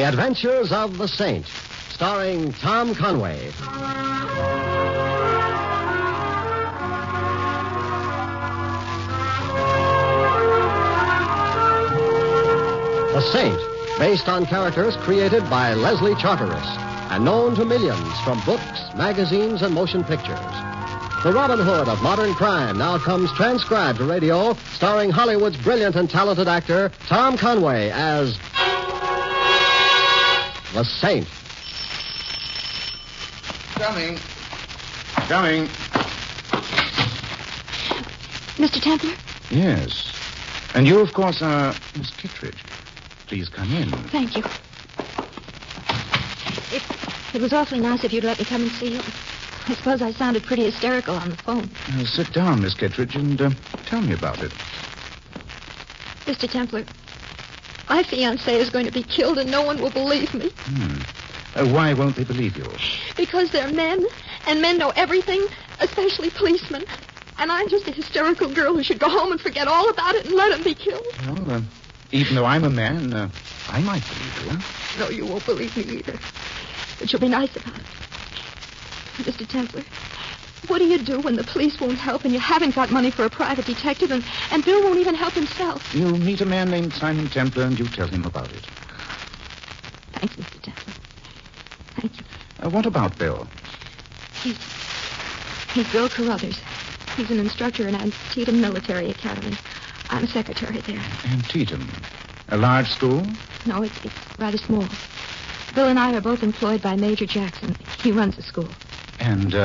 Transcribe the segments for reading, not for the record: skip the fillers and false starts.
Adventures of the Saint, starring Tom Conway. The Saint, based on characters created by Leslie Charteris and known to millions from books, magazines, and motion pictures. The Robin Hood of modern crime now comes transcribed to radio, starring Hollywood's brilliant and talented actor Tom Conway as The Saint. Coming. Mr. Templar? Yes. And you, of course, are Miss Kittredge. Please come in. Thank you. It was awfully nice of you to let me come and see you. I suppose I sounded pretty hysterical on the phone. Sit down, Miss Kittredge, and tell me about it. Mr. Templar, my fiancé is going to be killed and no one will believe me. Why won't they believe you? Because they're men, and men know everything, especially policemen. And I'm just a hysterical girl who should go home and forget all about it and let him be killed. Well, even though I'm a man, I might believe you. No, you won't believe me either. But you'll be nice about it. Mr. Templar, what do you do when the police won't help and you haven't got money for a private detective and Bill won't even help himself? You'll meet a man named Simon Templar and you tell him about it. Thanks, Mr. Templar. Thank you. What about Bill? He's Bill Carruthers. He's an instructor in Antietam Military Academy. I'm a secretary there. Antietam? A large school? No, it's rather small. Bill and I are both employed by Major Jackson. He runs the school. And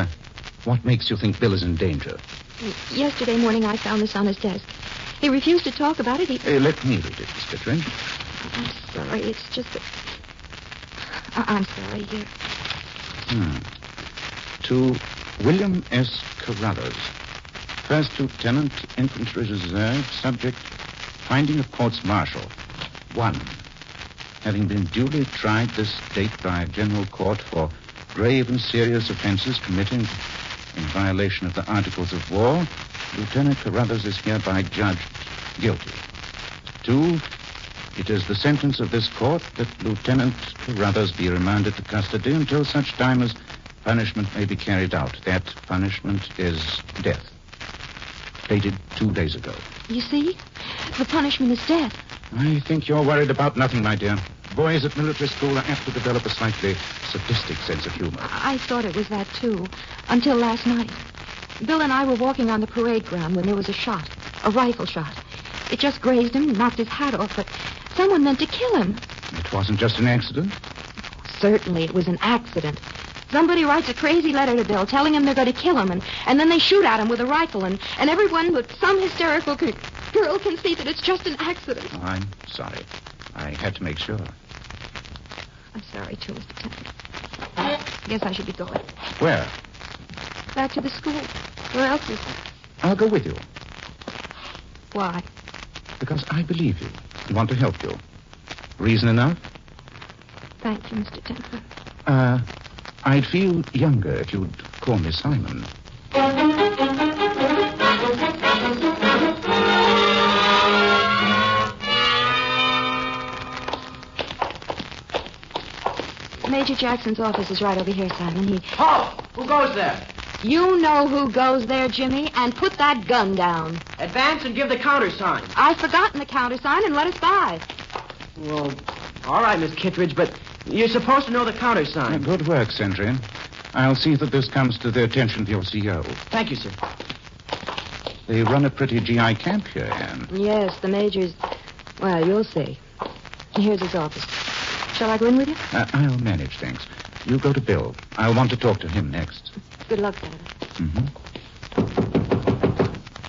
what makes you think Bill is in danger? Yesterday morning I found this on his desk. He refused to talk about it. Let me read it, Miss Kittredge. I'm sorry. It's just that... I'm sorry. Here. To William S. Carruthers, First Lieutenant, Infantry Reserve, subject, finding of courts-martial. 1. Having been duly tried this date by a general court for grave and serious offenses committed in violation of the Articles of War, Lieutenant Carruthers is hereby judged guilty. 2. It is the sentence of this court that Lieutenant Carruthers be remanded to custody until such time as punishment may be carried out. That punishment is death. Dated 2 days ago. You see? The punishment is death. I think you're worried about nothing, my dear. Boys at military school are apt to develop a slightly sadistic sense of humor. I thought it was that, too, until last night. Bill and I were walking on the parade ground when there was a shot, a rifle shot. It just grazed him and knocked his hat off, but someone meant to kill him. It wasn't just an accident? Certainly it was an accident. Somebody writes a crazy letter to Bill telling him they're going to kill him, and then they shoot at him with a rifle, and everyone but some hysterical girl can see that it's just an accident. Oh, I'm sorry. I had to make sure. I'm sorry, too, Mr. Templar. I guess I should be going. Where? Back to the school. Where else is there? I'll go with you. Why? Because I believe you and want to help you. Reason enough? Thank you, Mr. Templar. I'd feel younger if you'd call me Simon. Major Jackson's office is right over here, Simon. Halt! Who goes there? You know who goes there, Jimmy, and put that gun down. Advance and give the countersign. I've forgotten the countersign and let us by. Well, all right, Miss Kittredge, but you're supposed to know the countersign. Good work, Sentry. I'll see that this comes to the attention of your CO. Thank you, sir. They run a pretty GI camp here, Anne. Yes, the Major's... Well, you'll see. Here's his office. Shall I go in with you? I'll manage things. You go to Bill. I'll want to talk to him next. Good luck, Senator.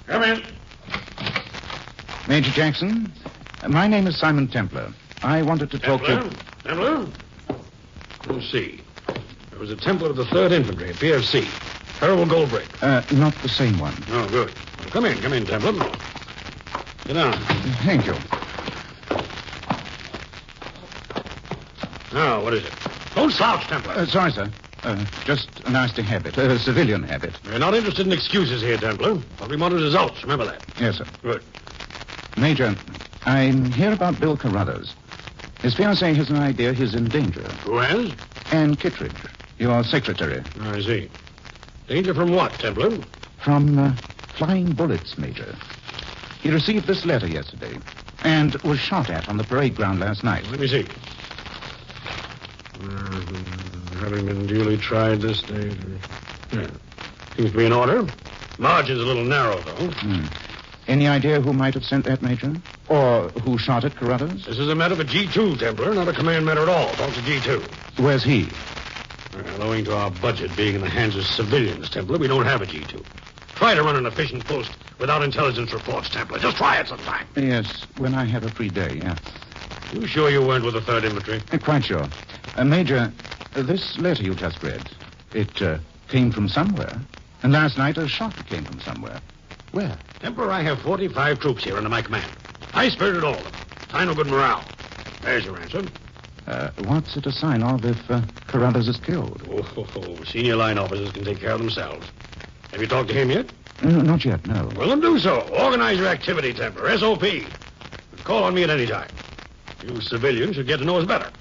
Come in. Major Jackson, my name is Simon Templar. I wanted to talk to... Templar? Let's see. There was a Templar of the 3rd Infantry at PFC. Terrible gold brick. Not the same one. Oh, good. Well, come in, Templar. Sit down. Thank you. Now, what is it? Don't slouch, Templar. Sorry, sir. Just a nasty habit. A civilian habit. We're not interested in excuses here, Templar. What we want is results. Remember that. Yes, sir. Good. Major, I'm here about Bill Carruthers. His fiancée has an idea he's in danger. Who has? Anne Kittredge, your secretary. I see. Danger from what, Templar? From flying bullets, Major. He received this letter yesterday and was shot at on the parade ground last night. Let me see. Having been duly tried this day. Yeah. Seems to be in order. Margin's a little narrow, though. Any idea who might have sent that, Major? Or who shot at Carruthers? This is a matter for G2, Templar, not a command matter at all. Talk to G2. Where's he? Well, owing to our budget being in the hands of civilians, Templar, we don't have a G2. Try to run an efficient post without intelligence reports, Templar. Just try it sometime. Yes, when I have a free day, yeah. You sure you weren't with the 3rd Infantry? Quite sure. Major, this letter you just read, it came from somewhere. And last night a shot came from somewhere. Where? Templar, I have 45 troops here under my command. High-spirited all of them. Sign of good morale. There's your answer. What's it a sign of if Carruthers is killed? Senior line officers can take care of themselves. Have you talked to him yet? Not yet, no. Well, then do so. Organize your activity, Templar. SOP. Call on me at any time. You civilians should get to know us better.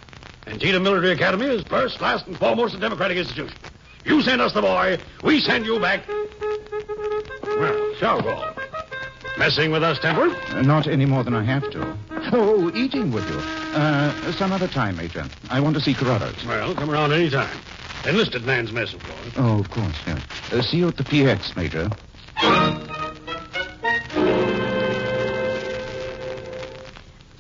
Antietam Military Academy is first, last, and foremost a democratic institution. You send us the boy, we send you back. Well, shall go. Messing with us, Templar? Not any more than I have to. Oh, eating with you. Some other time, Major. I want to see Carruthers. Well, come around any time. Enlisted man's mess, of course. Oh, of course, yes. See you at the PX, Major.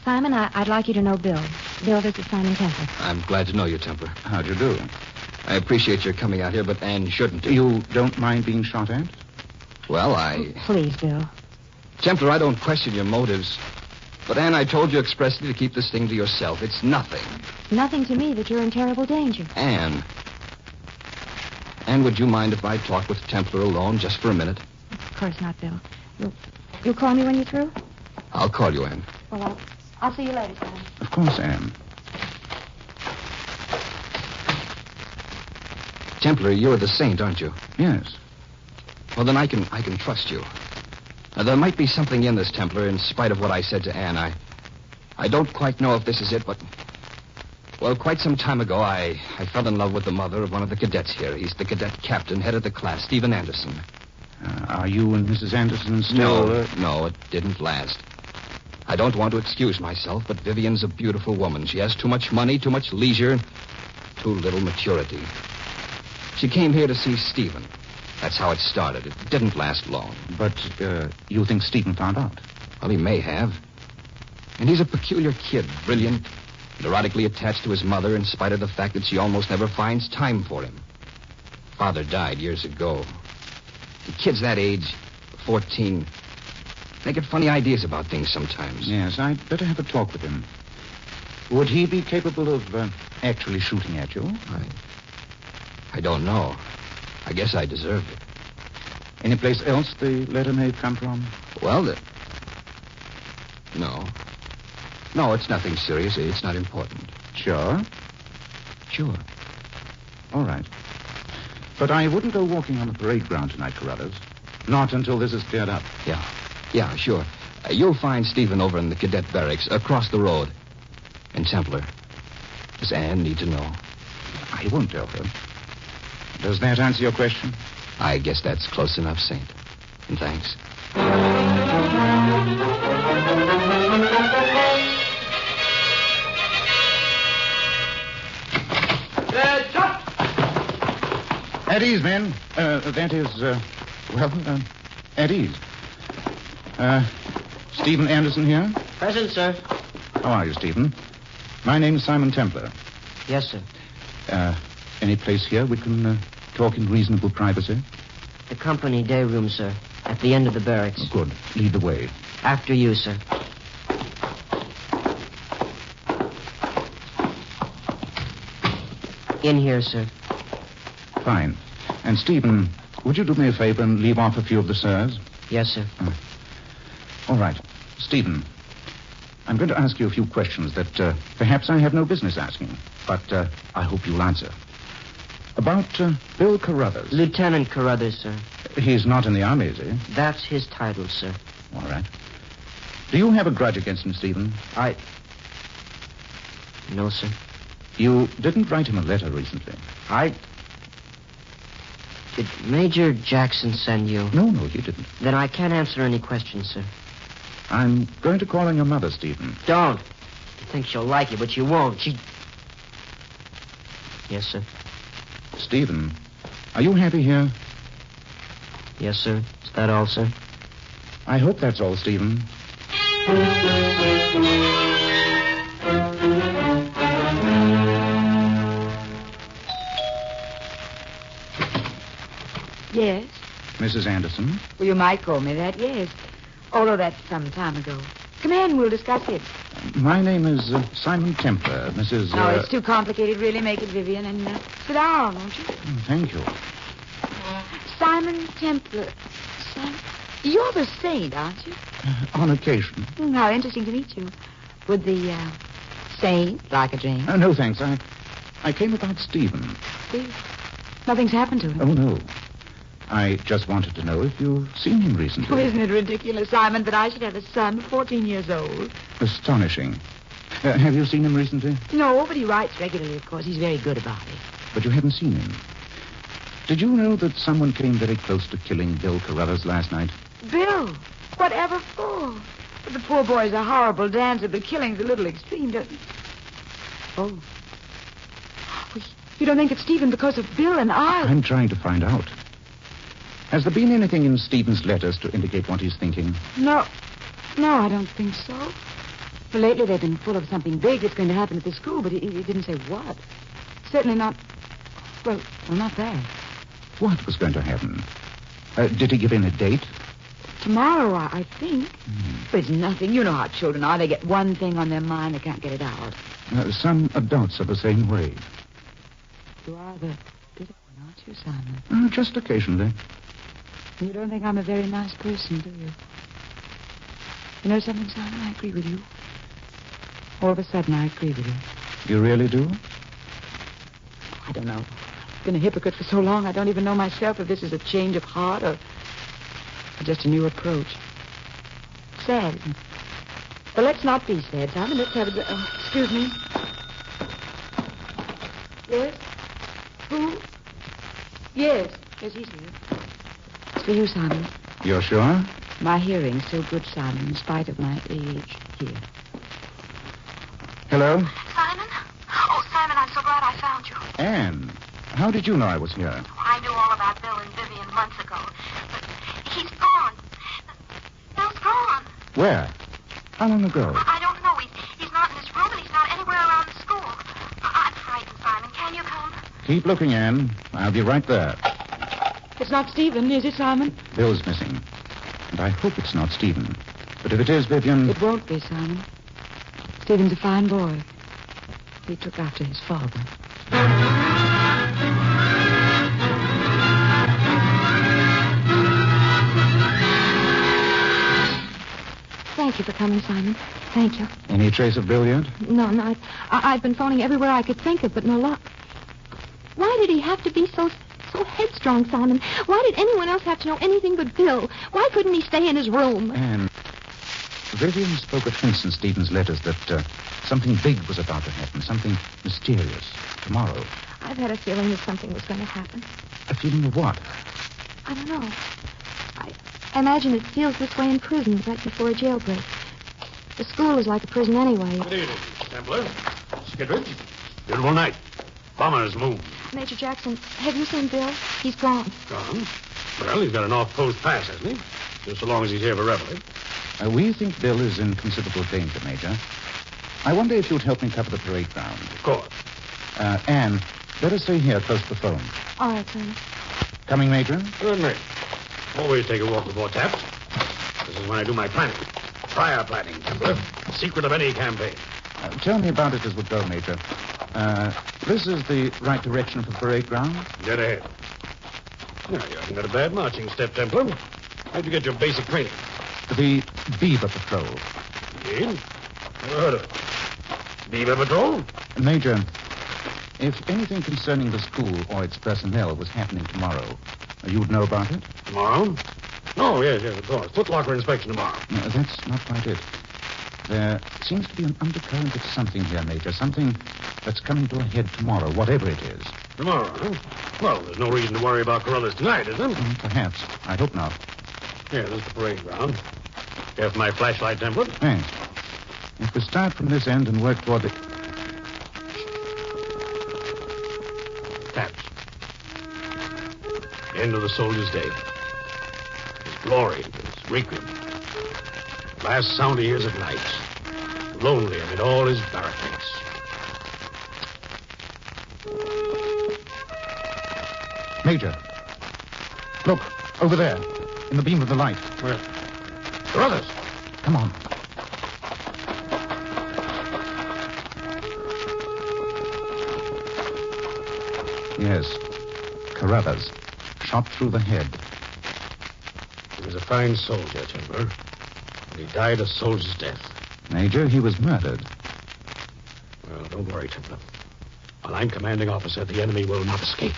Simon, I'd like you to know Bill. Bill, this is Simon Templar. I'm glad to know you, Templar. How'd you do? I appreciate your coming out here, but Anne shouldn't. You don't mind being shot at? Well, Please, Bill. Templar, I don't question your motives. But, Anne, I told you expressly to keep this thing to yourself. It's nothing. Nothing to me that you're in terrible danger. Anne, would you mind if I talked with Templar alone just for a minute? Of course not, Bill. You'll call me when you're through? I'll call you, Anne. Well, I'll see you later, Simon. Of course, Anne. Templar, you're the saint, aren't you? Yes. Well, then I can trust you. Now, there might be something in this, Templar, in spite of what I said to Anne. I don't quite know if this is it, but... Well, quite some time ago, I fell in love with the mother of one of the cadets here. He's the cadet captain, head of the class, Stephen Anderson. Are you and Mrs. Anderson still... No, it didn't last. I don't want to excuse myself, but Vivian's a beautiful woman. She has too much money, too much leisure, too little maturity. She came here to see Stephen. That's how it started. It didn't last long. But you think Stephen found out? Well, he may have. And he's a peculiar kid, brilliant, and erotically attached to his mother in spite of the fact that she almost never finds time for him. Father died years ago. And kids that age, 14, they get funny ideas about things sometimes. Yes, I'd better have a talk with him. Would he be capable of actually shooting at you? I don't know. I guess I deserved it. Any place else the letter may have come from? Well, No. No, it's nothing serious. It's not important. Sure? Sure. All right. But I wouldn't go walking on the parade ground tonight, Carruthers. Not until this is cleared up. Yeah, sure. You'll find Stephen over in the cadet barracks across the road. And Templar, does Anne need to know? I won't tell her. Does that answer your question? I guess that's close enough, Saint. And thanks. At ease, men. That is, at ease. Stephen Anderson here? Present, sir. How are you, Stephen? My name's Simon Templar. Yes, sir. Any place here we can talk in reasonable privacy? The company day room, sir. At the end of the barracks. Oh, good. Lead the way. After you, sir. In here, sir. Fine. And, Stephen, would you do me a favor and leave off a few of the sirs? Yes, sir. All right. Stephen, I'm going to ask you a few questions that perhaps I have no business asking, but I hope you'll answer. About Bill Carruthers. Lieutenant Carruthers, sir. He's not in the army, is he? That's his title, sir. All right. Do you have a grudge against him, Stephen? No, sir. You didn't write him a letter recently. Did Major Jackson send you? No, he didn't. Then I can't answer any questions, sir. I'm going to call on your mother, Stephen. Don't. I think she'll like you, but she won't. Yes, sir. Stephen, are you happy here? Yes, sir. Is that all, sir? I hope that's all, Stephen. Yes? Mrs. Anderson? Well, you might call me that, yes. Although that's some time ago. Come in, we'll discuss it. My name is Simon Templar, Mrs. No, it's too complicated, really. Make it Vivian, and sit down, won't you? Thank you. Simon Templar. You're the saint, aren't you? On occasion. How interesting to meet you. Would the saint like a drink? No, thanks. I came about Stephen. Steve? Nothing's happened to him. Oh, no. I just wanted to know if you've seen him recently. Oh, isn't it ridiculous, Simon, that I should have a son 14 years old? Astonishing. Have you seen him recently? No, but he writes regularly, of course. He's very good about it. But you haven't seen him. Did you know that someone came very close to killing Bill Carruthers last night? Bill? Whatever for? But the poor boy's a horrible dancer, but killing's a little extreme, doesn't it? Oh. You don't think it's Stephen because of Bill and I? I'm trying to find out. Has there been anything in Stephen's letters to indicate what he's thinking? No, I don't think so. Well, lately they've been full of something big that's going to happen at the school, but he didn't say what. Certainly not... Well, not that. What was going to happen? Did he give in a date? Tomorrow, I think. But it's nothing. You know how children are. They get one thing on their mind, they can't get it out. Some adults are the same way. You are the bitter one, aren't you, Simon? Just occasionally. You don't think I'm a very nice person, do you? You know something, Simon? I agree with you. All of a sudden, I agree with you. You really do? I don't know. I've been a hypocrite for so long, I don't even know myself if this is a change of heart or just a new approach. Sad, isn't it? But let's not be sad, Simon. Let's have a... excuse me. Yes? Who? Yes, he's here. It's for you, Simon. You're sure? My hearing's still good, Simon, in spite of my age. Here. Hello? Simon? Oh, Simon, I'm so glad I found you. Anne, how did you know I was here? I knew all about Bill and Vivian months ago. But he's gone. Bill's gone. Where? How long ago? I don't know. He's not in his room, and he's not anywhere around the school. I'm frightened, Simon. Can you come? Keep looking, Anne. I'll be right there. It's not Stephen, is it, Simon? Bill's missing. And I hope it's not Stephen. But if it is, Vivian... It won't be, Simon. Stephen's a fine boy. He took after his father. Thank you for coming, Simon. Thank you. Any trace of Bill yet? No. I've been phoning everywhere I could think of, but no luck. Why did he have to be so headstrong, Simon? Why did anyone else have to know anything but Bill? Why couldn't he stay in his room? Anne, Vivian spoke at hints in Stephen's letters that something big was about to happen, something mysterious, tomorrow. I've had a feeling that something was going to happen. A feeling of what? I don't know. I imagine it feels this way in prison right before a jailbreak. The school is like a prison anyway. Good evening, Templar. Skittridge. Beautiful night. Bombers move. Major Jackson, have you seen Bill? He's gone. Gone? Well, he's got an off-post pass, hasn't he? Just so long as he's here for reveille. We think Bill is in considerable danger, Major. I wonder if you'd help me cover the parade ground. Of course. Anne, let us stay here close to the phone. All right, Simon. Coming, Major? Good night. Always take a walk before taps. This is when I do my planning. Prior planning, Templar. Secret of any campaign. Tell me about it as we go, Major. This is the right direction for the parade ground? Dead ahead. Now, you haven't got a bad marching step, Templar. How'd you get your basic training? The Beaver Patrol. Indeed. Never heard of it. Beaver Patrol? Major, if anything concerning the school or its personnel was happening tomorrow, you'd know about it? Tomorrow? Oh, yes, of course. Footlocker inspection tomorrow. No, that's not quite it. There seems to be an undercurrent of something here, Major. Something that's coming to a head tomorrow, whatever it is. Tomorrow, huh? Well, there's no reason to worry about Carruthers tonight, is there? Perhaps. I hope not. Here, there's the parade ground. Here's my flashlight template. Thanks. If we start from this end and work toward the... That's the end of the soldier's day. His glory, his requiem. Last sound he hears at night. Lonely amid all his barricades. Major. Look, over there, in the beam of the light. Where? Carruthers! Come on. Yes, Carruthers. Shot through the head. He was a fine soldier, Timber. And he died a soldier's death. Major, he was murdered. Well, don't worry, Timber. While I'm commanding officer, the enemy will not escape.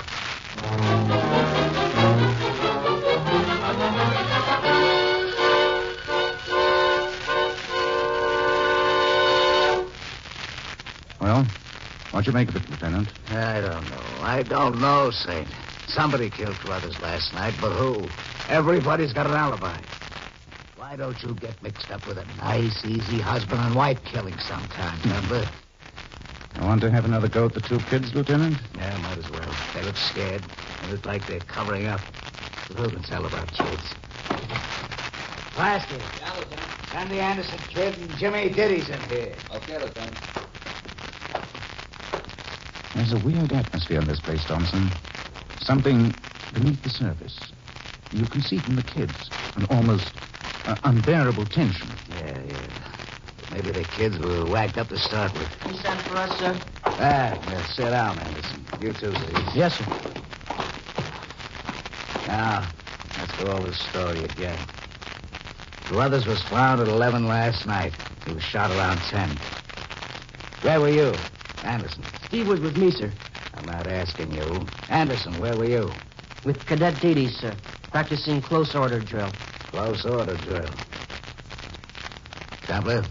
Well, what'd you make of it, Lieutenant? I don't know, Saint. Somebody killed Carruthers last night, but who? Everybody's got an alibi. Why don't you get mixed up with a nice, easy husband and wife killing sometime, remember? I want to have another go at the two kids, Lieutenant? Yeah, might as well. They look scared. They look like they're covering up. But who can tell about kids? Plastic. Yeah, Lieutenant. Andy Anderson kid and Jimmy Diddy's in here. Okay, Lieutenant. There's a weird atmosphere in this place, Thompson. Something beneath the surface. You can see from the kids an almost unbearable tension. Yeah. Maybe the kids were whacked up to start with. You sent for us, sir? Yeah, sit down, Anderson. You too, please. Yes, sir. Now, let's go over the story again. Carruthers was found at 11 last night. He was shot around 10. Where were you? Anderson. Steve was with me, sir. I'm not asking you. Anderson, where were you? With Cadet Dede, sir. Practicing close order drill. Close order drill. Templar?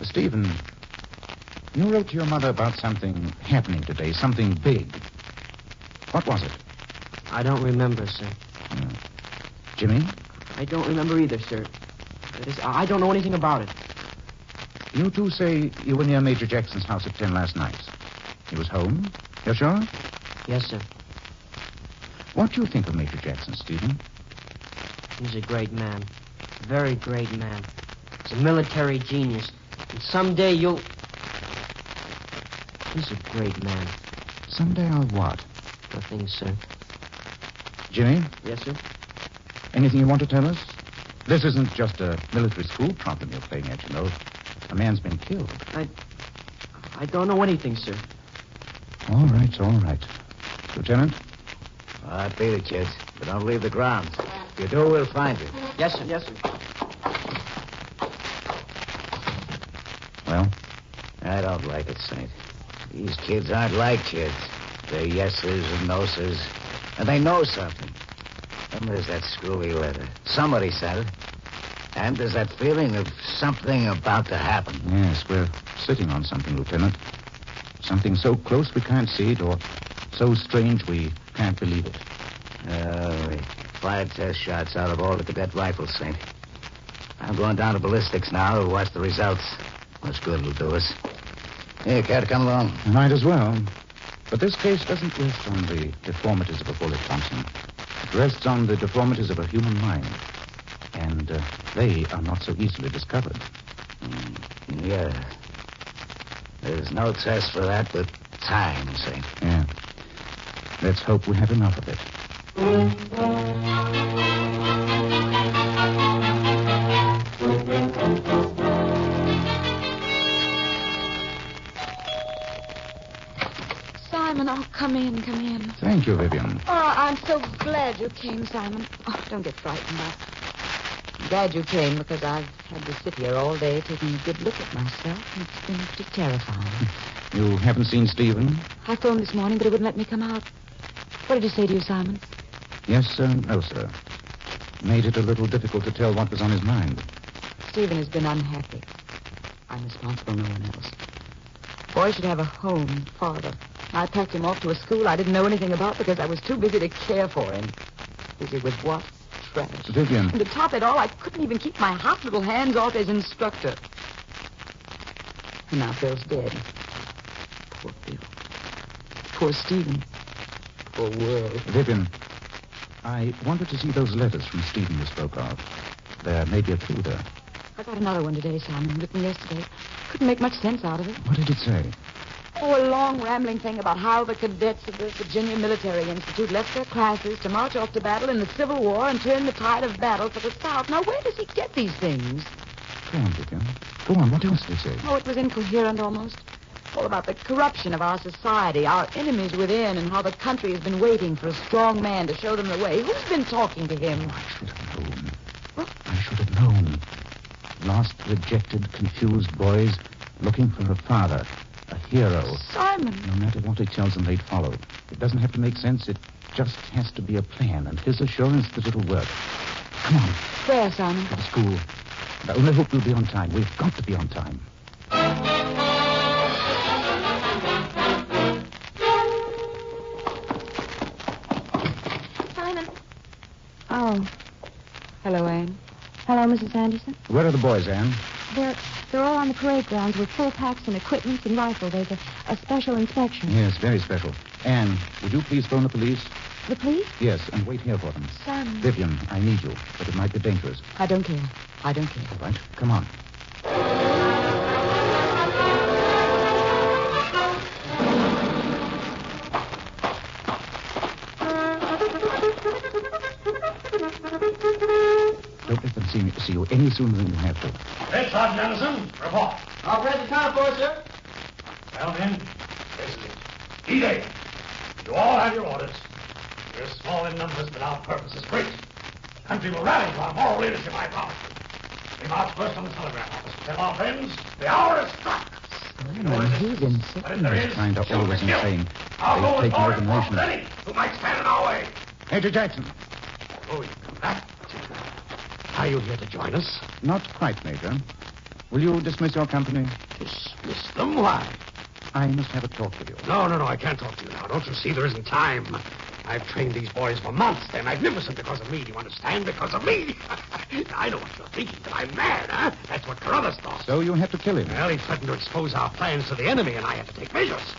Stephen, you wrote to your mother about something happening today, something big. What was it? I don't remember, sir. Jimmy? I don't remember either, sir. That is, I don't know anything about it. You two say you were near Major Jackson's house at 10 last night. He was home? You're sure? Yes, sir. What do you think of Major Jackson, Stephen? He's a great man. A very great man. He's a military genius. And someday you'll... He's a great man. Someday I'll what? Nothing, sir. Jimmy? Yes, sir? Anything you want to tell us? This isn't just a military school problem you're playing at, you know. A man's been killed. I don't know anything, sir. All right. Lieutenant? All right, beat it, kids. But don't leave the grounds. If you do, we'll find you. Yes, sir. Yes, sir. Well? I don't like it, Saint. These kids aren't like kids. They're yeses and noses. And they know something. And there's that screwy letter. Somebody sent it. And there's that feeling of something about to happen. Yes, we're sitting on something, Lieutenant. Something so close we can't see it, or so strange we can't believe it. We fired test shots out of all the cadet rifles, Saint. I'm going down to ballistics now to watch the results. Much good it'll do us. Here, care to come along? Might as well. But this case doesn't rest on the deformities of a bullet, Thompson. It rests on the deformities of a human mind. And they are not so easily discovered. Yeah. There's no test for that but time, Saint. Yeah. Let's hope we have enough of it. Simon, oh, come in. Thank you, Vivian. Oh, I'm so glad you came, Simon. Oh, don't get frightened. I'm glad you came because I've had to sit here all day taking a good look at myself. And it's been pretty terrifying. You haven't seen Stephen? I phoned this morning, but he wouldn't let me come out. What did he say to you, Simon? Yes, sir. No, sir. Made it a little difficult to tell what was on his mind. Stephen has been unhappy. I'm responsible, no one else. Boy should have a home, father. I packed him off to a school I didn't know anything about because I was too busy to care for him. Busy with what? Trash. Vivian. And to top it all, I couldn't even keep my hot little hands off his instructor. And now Phil's dead. Poor Phil. Poor Stephen. Poor world. Vivian, I wanted to see those letters from Stephen you spoke of. There may be a clue there. I got another one today, Simon, written yesterday. Couldn't make much sense out of it. What did it say? Oh, a long, rambling thing about how the cadets of the Virginia Military Institute left their classes to march off to battle in the Civil War and turn the tide of battle for the South. Now, where does he get these things? Go on, Vivian. Go on. What else did it say? Oh, it was incoherent almost. All about the corruption of our society, our enemies within, and how the country has been waiting for a strong man to show them the way. Who's been talking to him? Oh, I should have known. What? I should have known. Lost, rejected, confused boys looking for a father, a hero. Simon. No matter what he tells them, they'd follow. It doesn't have to make sense. It just has to be a plan, and his assurance that it'll work. Come on. Where, Simon? To school. I only hope we'll be on time. We've got to be on time. Simon. Oh. Hello, Anne. Hello, Mrs. Anderson. Where are the boys, Anne? They're all on the parade grounds with full packs and equipment and rifle. There's a special inspection. Yes, very special. Anne, would you please phone the police? The police? Yes, and wait here for them. Simon. Vivian, I need you, but it might be dangerous. I don't care. I don't care. All right, come on. Don't let them see you any sooner than you have to. Hey, Sergeant Anderson, report. I'll press the car for, sir. Well, men, this is it. D-Day. You all have your orders. We're small in numbers, but our purpose is great. The country will rally to our moral leadership, I promise you. We march first on the telegraph office. Tell our friends the hour is struck. Simon, he's insane. But if there is, Kind of shoot always and kill. insane. I'll go They've with taken more over the nation. any who might stand in our way. Major Jackson. Oh, you come back. Are you here to join us? Not quite, Major. Will you dismiss your company? Dismiss them? Why? I must have a talk with you. No, I can't talk to you now. Don't you see there isn't time? I've trained these boys for months. They're magnificent because of me. Do you understand? Because of me. I know what you're thinking, that I'm mad, huh? That's what Carruthers thought. So you had to kill him. Well, he threatened to expose our plans to the enemy, and I had to take measures.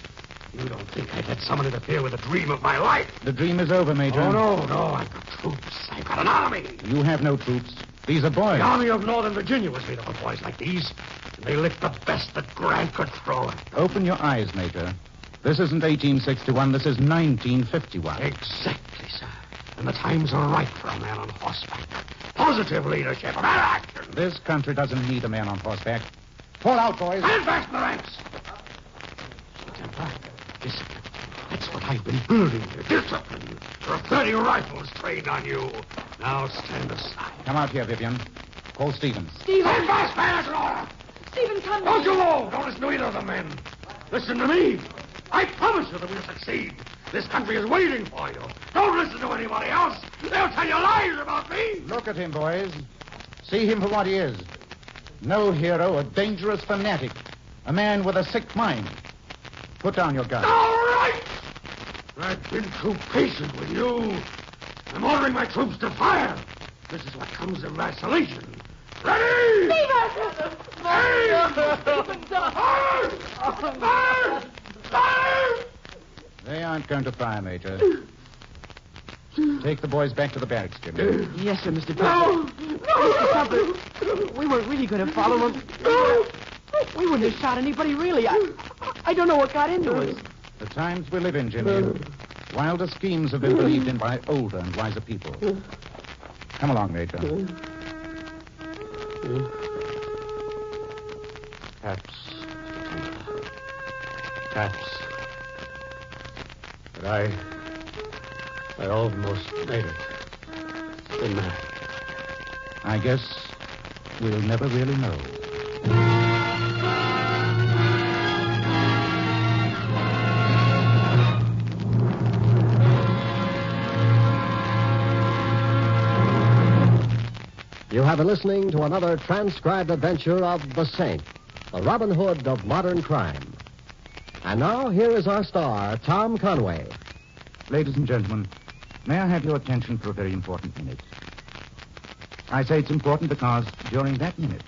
You don't think I'd let someone interfere with the dream of my life? The dream is over, Major. Oh, no. I've got troops. I've got an army. You have no troops. These are boys. The Army of Northern Virginia was made up of boys like these. And they licked the best that Grant could throw at them. Open your eyes, Major. This isn't 1861. This is 1951. Exactly, sir. And the times are right for a man on horseback. Positive leadership, of action. This country doesn't need a man on horseback. Fall out, boys. Stand back in the ranks. Temper, discipline. That's what I've been building here. Discipline. There are 30 rifles trained on you. Now stand aside. Come out here, Vivian. Call Stevens. Stand fast, man. That's an order. Stephen, come Don't you move. Don't listen to either of the men. Listen to me. I promise you that we'll succeed. This country is waiting for you. Don't listen to anybody else. They'll tell you lies about me. Look at him, boys. See him for what he is. No hero, a dangerous fanatic. A man with a sick mind. Put down your gun. All right. I've been too patient with you. I'm ordering my troops to fire. This is what comes of vacillation. Ready? Stephen! Aim! Fire! Fire! Fire! They aren't going to fire, Major. Take the boys back to the barracks, Jimmy. Yes, sir, Mr. Butler. Mr. Butler, we weren't really going to follow them. We wouldn't have shot anybody, really. I don't know what got into us. The times we live in, Jimmy. Wilder schemes have been believed in by older and wiser people. Come along, Major. Perhaps. But I almost made it. Didn't I? I guess we'll never really know. You have been listening to another transcribed adventure of The Saint, the Robin Hood of modern crime. And now, here is our star, Tom Conway. Ladies and gentlemen, may I have your attention for a very important minute? I say it's important because during that minute,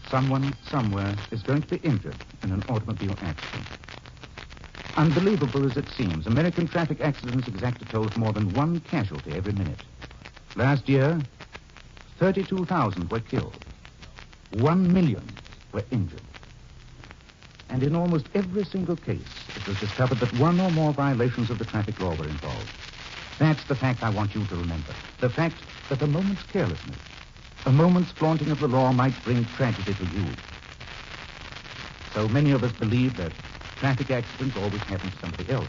someone somewhere is going to be injured in an automobile accident. Unbelievable as it seems, American traffic accidents exact a toll of more than one casualty every minute. Last year, 32,000 were killed. 1 million were injured. And in almost every single case, it was discovered that one or more violations of the traffic law were involved. That's the fact I want you to remember. The fact that a moment's carelessness, a moment's flaunting of the law might bring tragedy to you. So many of us believe that traffic accidents always happen to somebody else.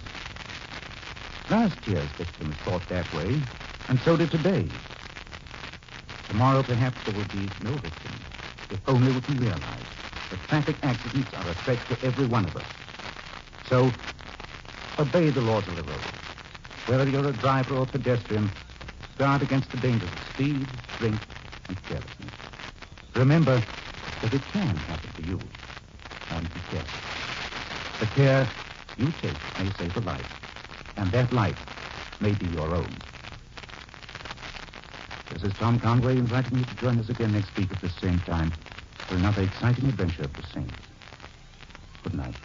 Last year's victims thought that way, and so did today. Tomorrow, perhaps, there will be no victims, if only we can realize that traffic accidents are a threat to every one of us. So, obey the laws of the road. Whether you're a driver or pedestrian, guard against the dangers of speed, drink, and carelessness. Remember that it can happen to you, and be careful. The care you take may save a life, and that life may be your own. This is Tom Conway inviting you to join us again next week at the same time for another exciting adventure of the Saint. Good night.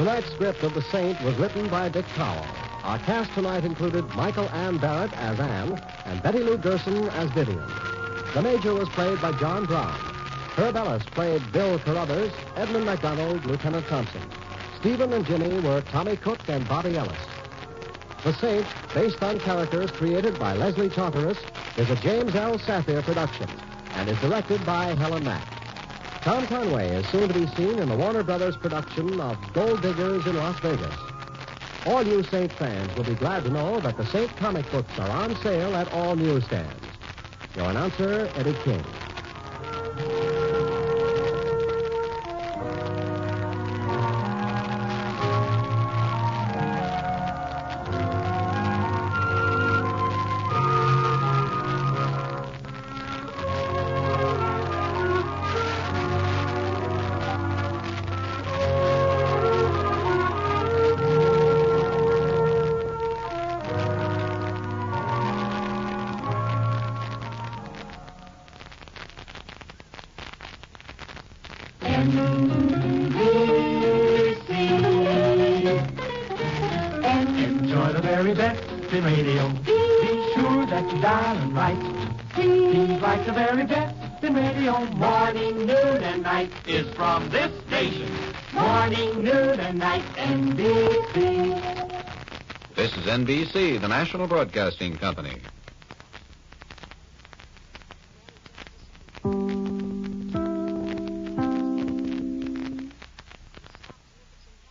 Tonight's script of The Saint was written by Dick Powell. Our cast tonight included Michael Ann Barrett as Anne and Betty Lou Gerson as Vivian. The Major was played by John Brown. Herb Ellis played Bill Carruthers, Edmund MacDonald, Lieutenant Thompson. Stephen and Jimmy were Tommy Cook and Bobby Ellis. The Saint, based on characters created by Leslie Charteris, is a James L. Saphir production and is directed by Helen Mack. Tom Conway is soon to be seen in the Warner Brothers production of Gold Diggers in Las Vegas. All you Saint fans will be glad to know that the Saint comic books are on sale at all newsstands. Your announcer, Eddie King. Enjoy the very best in radio. Be sure that you dial and write. He's like the very best in radio. Morning, noon, and night is from this station. Morning, noon, and night, NBC. This is NBC, the National Broadcasting Company.